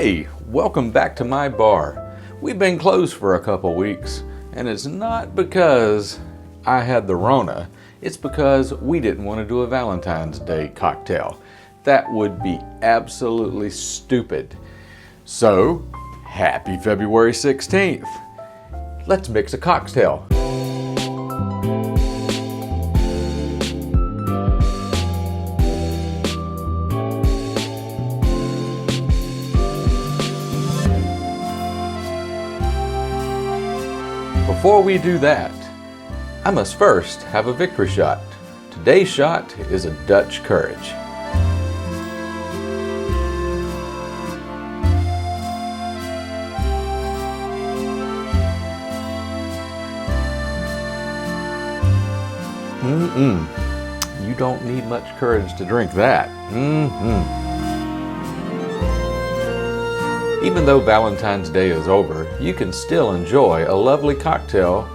Hey, welcome back to my bar. We've been closed for a couple weeks, and it's not because I had the Rona. It's because we didn't want to do a Valentine's Day cocktail. That would be absolutely stupid. So, happy February 16th. Let's mix a cocktail. Before we do that, I must first have a victory shot. Today's shot is a Dutch courage. You don't need much courage to drink that. Even though Valentine's Day is over, you can still enjoy a lovely cocktail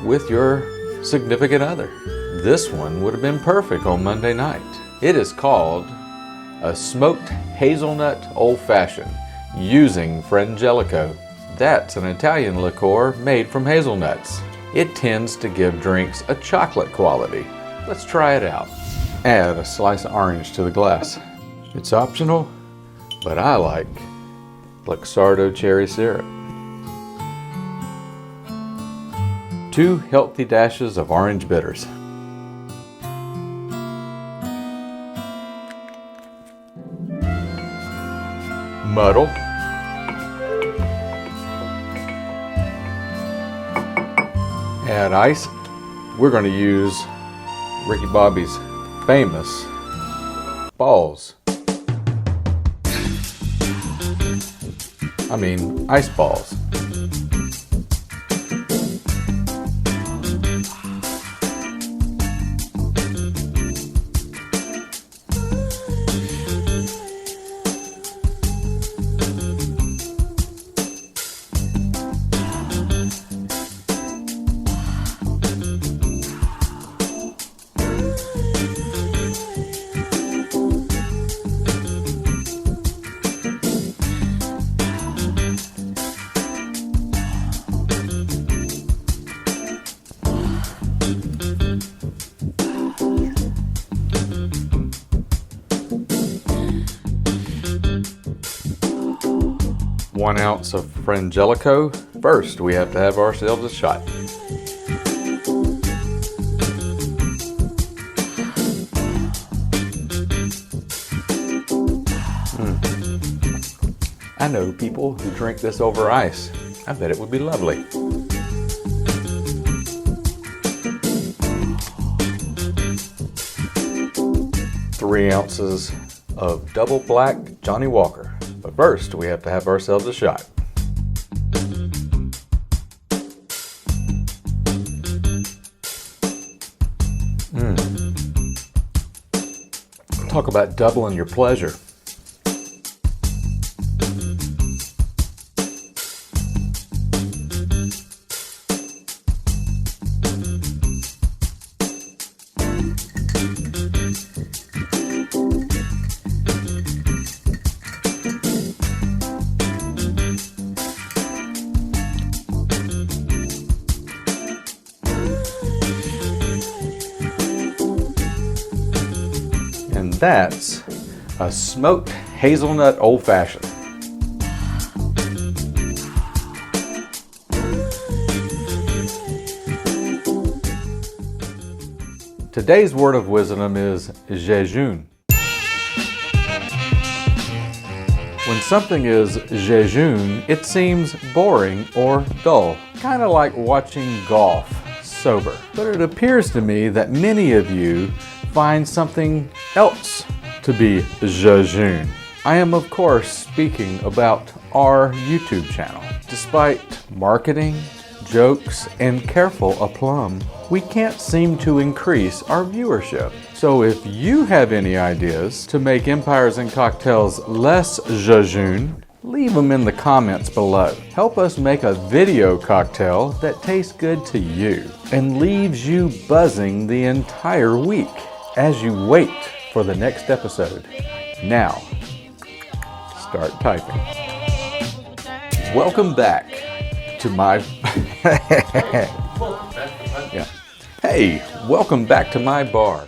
with your significant other. This one would have been perfect on Monday night. It is called a smoked hazelnut old-fashioned using Frangelico. That's an Italian liqueur made from hazelnuts. It tends to give drinks a chocolate quality. Let's try it out. Add a slice of orange to the glass. It's optional, but I like Luxardo cherry syrup. 2 healthy dashes of orange bitters. Muddle. Add ice. We're going to use Ricky Bobby's famous balls. Ice balls. One ounce of Frangelico. First, we have to have ourselves a shot. I know people who drink this over ice. I bet it would be lovely. Three ounces of double black Johnny Walker. But first, we have to have ourselves a shot. Talk about doubling your pleasure. And that's a smoked hazelnut old-fashioned. Today's word of wisdom is jejune. When something is jejune, it seems boring or dull, kind of like watching golf sober. But it appears to me that many of you find something else to be jejune. I am, of course, speaking about our YouTube channel. Despite marketing, jokes, and careful aplomb, we can't seem to increase our viewership. So if you have any ideas to make Empires and Cocktails less jejune, leave them in the comments below. Help us make a video cocktail that tastes good to you and leaves you buzzing the entire week as you wait for the next episode. Now, start typing. welcome back to my... yeah. Hey, welcome back to my bar.